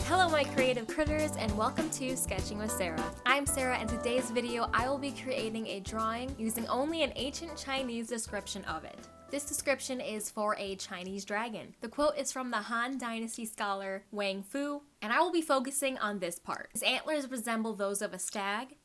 Hello my creative critters and welcome to Sketching with Sarah. I'm Sarah and today's video I will be creating a drawing using only an ancient Chinese description of it. This description is for a Chinese dragon. The quote is from the Han Dynasty scholar Wang Fu, and I will be focusing on this part. His antlers resemble those of a stag,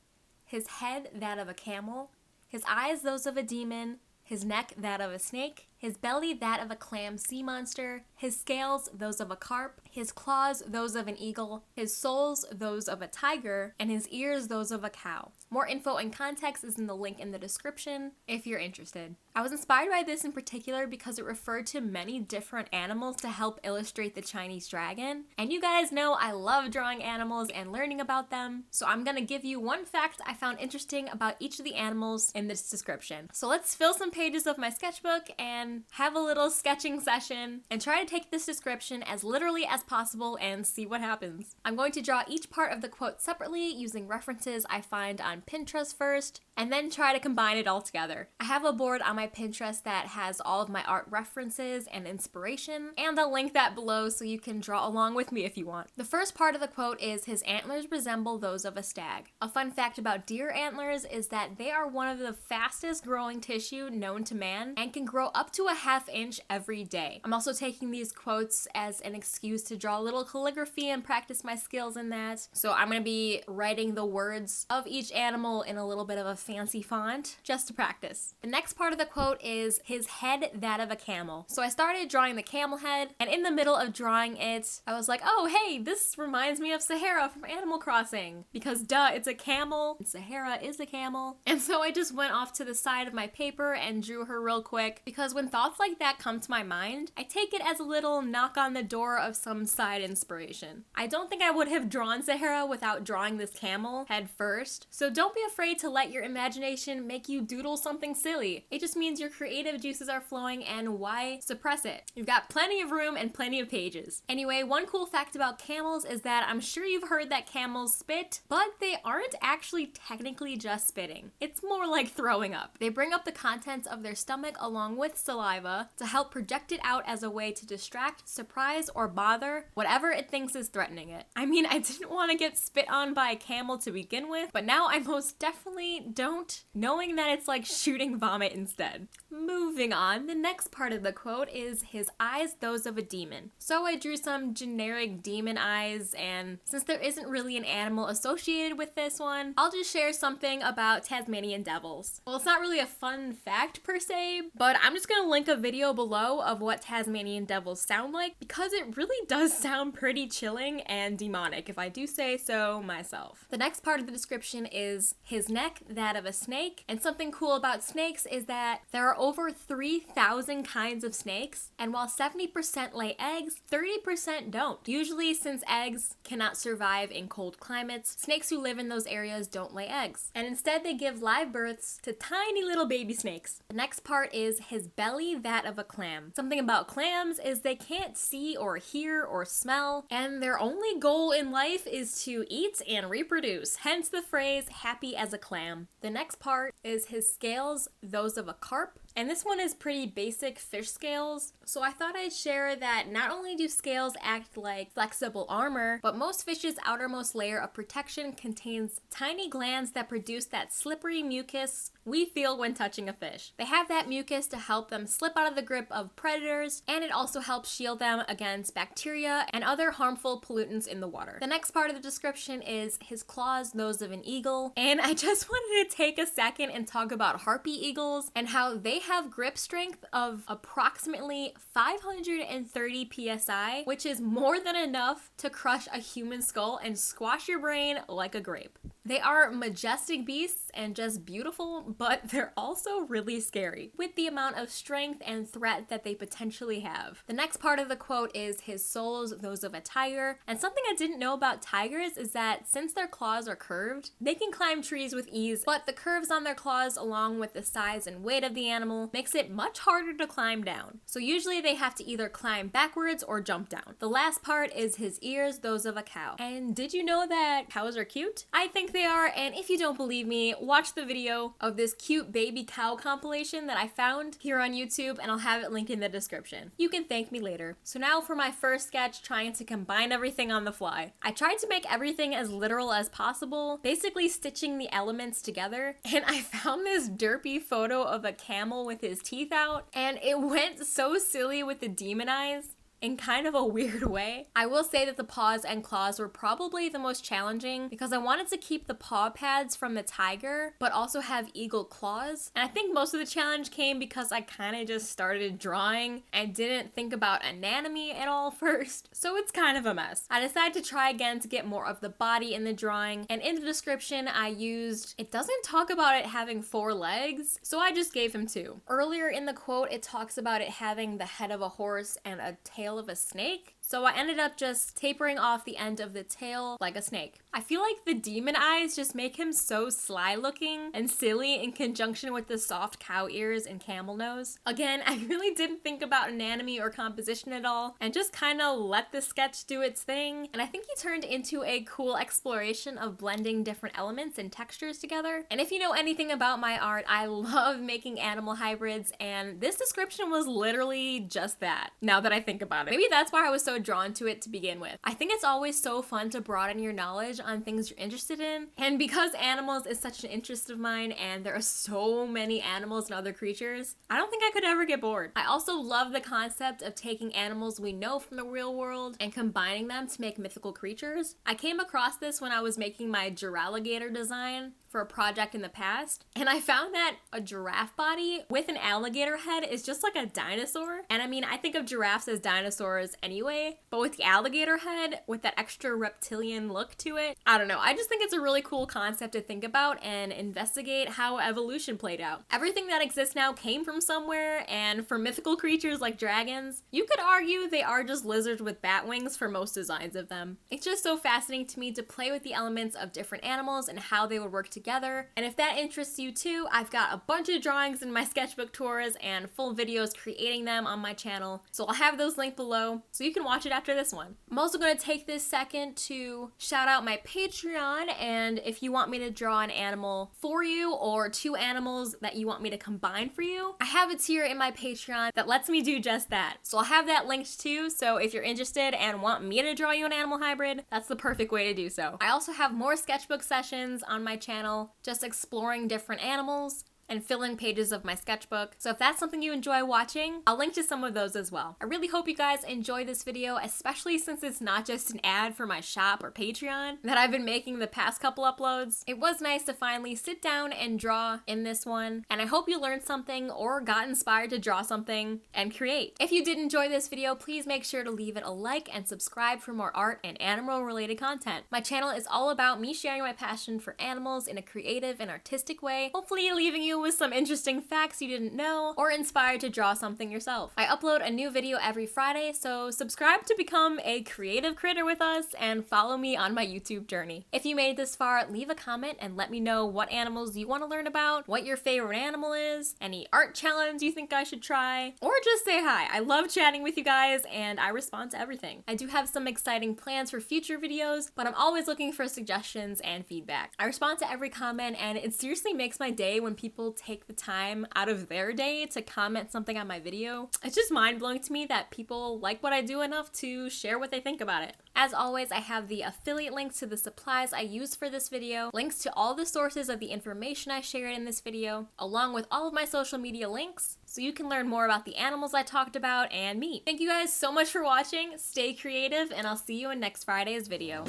his head that of a camel, his eyes those of a demon, his neck that of a snake, his belly that of a clam sea monster, his scales those of a carp, his claws those of an eagle, his soles those of a tiger, and his ears those of a cow. More info and context is in the link in the description if you're interested. I was inspired by this in particular because it referred to many different animals to help illustrate the Chinese dragon. And you guys know I love drawing animals and learning about them, so I'm gonna give you one fact I found interesting about each of the animals in this description. So let's fill some pages of my sketchbook and have a little sketching session and try to take this description as literally as possible and see what happens. I'm going to draw each part of the quote separately using references I find on Pinterest first, and then try to combine it all together. I have a board on my Pinterest that has all of my art references and inspiration, and I'll link that below so you can draw along with me if you want. The first part of the quote is his antlers resemble those of a stag. A fun fact about deer antlers is that they are one of the fastest growing tissue known to man and can grow up to a ½ inch every day. I'm also taking these quotes as an excuse to draw a little calligraphy and practice my skills in that. So I'm gonna be writing the words of each animal in a little bit of a fancy font just to practice. The next part of the quote is his head that of a camel. So I started drawing the camel head, and in the middle of drawing it, I was like, oh hey, this reminds me of Sahara from Animal Crossing, because duh, it's a camel and Sahara is a camel. And so I just went off to the side of my paper and drew her real quick, because when thoughts like that come to my mind, I take it as a little knock on the door of some side inspiration. I don't think I would have drawn Sahara without drawing this camel head first, so don't be afraid to let your imagination make you doodle something silly. It just means your creative juices are flowing, and why suppress it? You've got plenty of room and plenty of pages. Anyway, one cool fact about camels is that I'm sure you've heard that camels spit, but they aren't actually technically just spitting. It's more like throwing up. They bring up the contents of their stomach along with saliva to help project it out as a way to distract, surprise, or bother whatever it thinks is threatening it. I mean, I didn't want to get spit on by a camel to begin with, but now I most definitely don't, knowing that it's like shooting vomit instead. Moving on, the next part of the quote is his eyes those of a demon. So I drew some generic demon eyes, and since there isn't really an animal associated with this one, I'll just share something about Tasmanian devils. Well, it's not really a fun fact per se, but I'm just gonna link a video below of what Tasmanian devils sound like, because it really does sound pretty chilling and demonic, if I do say so myself. The next part of the description is his neck that of a snake, and something cool about snakes is that there are over 3,000 kinds of snakes, and while 70% lay eggs, 30% don't. Usually, since eggs cannot survive in cold climates, snakes who live in those areas don't lay eggs, and instead they give live births to tiny little baby snakes. The next part is his belly that of a clam. Something about clams is they can't see or hear or smell, and their only goal in life is to eat and reproduce, hence the phrase happy as a clam. The next part is his scales, those of a carp. And this one is pretty basic fish scales, so I thought I'd share that not only do scales act like flexible armor, but most fish's outermost layer of protection contains tiny glands that produce that slippery mucus we feel when touching a fish. They have that mucus to help them slip out of the grip of predators, and it also helps shield them against bacteria and other harmful pollutants in the water. The next part of the description is his claws, those of an eagle, and I just wanted to take a second and talk about harpy eagles and how they have grip strength of approximately 530 psi, which is more than enough to crush a human skull and squash your brain like a grape. They are majestic beasts and just beautiful, but they're also really scary with the amount of strength and threat that they potentially have. The next part of the quote is his soles, those of a tiger. And something I didn't know about tigers is that since their claws are curved, they can climb trees with ease, but the curves on their claws along with the size and weight of the animal makes it much harder to climb down. So usually they have to either climb backwards or jump down. The last part is his ears, those of a cow. And did you know that cows are cute? I think they are, and if you don't believe me, watch the video of this cute baby cow compilation that I found here on YouTube, and I'll have it linked in the description. You can thank me later. So now for my first sketch, trying to combine everything on the fly. I tried to make everything as literal as possible, basically stitching the elements together, and I found this derpy photo of a camel with his teeth out, and it went so silly with the demon eyes in kind of a weird way. I will say that the paws and claws were probably the most challenging because I wanted to keep the paw pads from the tiger, but also have eagle claws. And I think most of the challenge came because I kind of just started drawing and didn't think about anatomy at all first. So it's kind of a mess. I decided to try again to get more of the body in the drawing, and in the description I used, it doesn't talk about it having 4 legs, so I just gave him 2. Earlier in the quote, it talks about it having the head of a horse and a tail of a snake, so I ended up just tapering off the end of the tail like a snake. I feel like the demon eyes just make him so sly looking and silly in conjunction with the soft cow ears and camel nose. Again, I really didn't think about anatomy or composition at all and just kind of let the sketch do its thing, and I think he turned into a cool exploration of blending different elements and textures together. And if you know anything about my art, I love making animal hybrids, and this description was literally just that, now that I think about it. Maybe that's why I was so drawn to it to begin with. I think it's always so fun to broaden your knowledge on things you're interested in, and because animals is such an interest of mine and there are so many animals and other creatures, I don't think I could ever get bored. I also love the concept of taking animals we know from the real world and combining them to make mythical creatures. I came across this when I was making my giralligator design for a project in the past, and I found that a giraffe body with an alligator head is just like a dinosaur. And I mean, I think of giraffes as dinosaurs anyway, but with the alligator head with that extra reptilian look to it, I don't know, I just think it's a really cool concept to think about and investigate how evolution played out. Everything that exists now came from somewhere, and for mythical creatures like dragons, you could argue they are just lizards with bat wings for most designs of them. It's just so fascinating to me to play with the elements of different animals and how they would work together. And if that interests you too, I've got a bunch of drawings in my sketchbook tours and full videos creating them on my channel, so I'll have those linked below so you can watch it after this one. I'm also going to take this second to shout out my Patreon, and if you want me to draw an animal for you or 2 animals that you want me to combine for you, I have a tier in my Patreon that lets me do just that. So I'll have that linked too, so if you're interested and want me to draw you an animal hybrid, that's the perfect way to do so. I also have more sketchbook sessions on my channel, just exploring different animals and filling pages of my sketchbook. So if that's something you enjoy watching, I'll link to some of those as well. I really hope you guys enjoy this video, especially since it's not just an ad for my shop or Patreon that I've been making the past couple uploads. It was nice to finally sit down and draw in this one, and I hope you learned something or got inspired to draw something and create. If you did enjoy this video, please make sure to leave it a like and subscribe for more art and animal related content. My channel is all about me sharing my passion for animals in a creative and artistic way, hopefully leaving you with some interesting facts you didn't know or inspired to draw something yourself. I upload a new video every Friday, so subscribe to become a creative critter with us and follow me on my YouTube journey. If you made it this far, leave a comment and let me know what animals you want to learn about, what your favorite animal is, any art challenge you think I should try, or just say hi. I love chatting with you guys and I respond to everything. I do have some exciting plans for future videos, but I'm always looking for suggestions and feedback. I respond to every comment, and it seriously makes my day when people take the time out of their day to comment something on my video. It's just mind-blowing to me that people like what I do enough to share what they think about it. As always, I have the affiliate links to the supplies I used for this video, links to all the sources of the information I shared in this video, along with all of my social media links, so you can learn more about the animals I talked about and me. Thank you guys so much for watching, stay creative, and I'll see you in next Friday's video.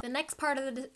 The next part of the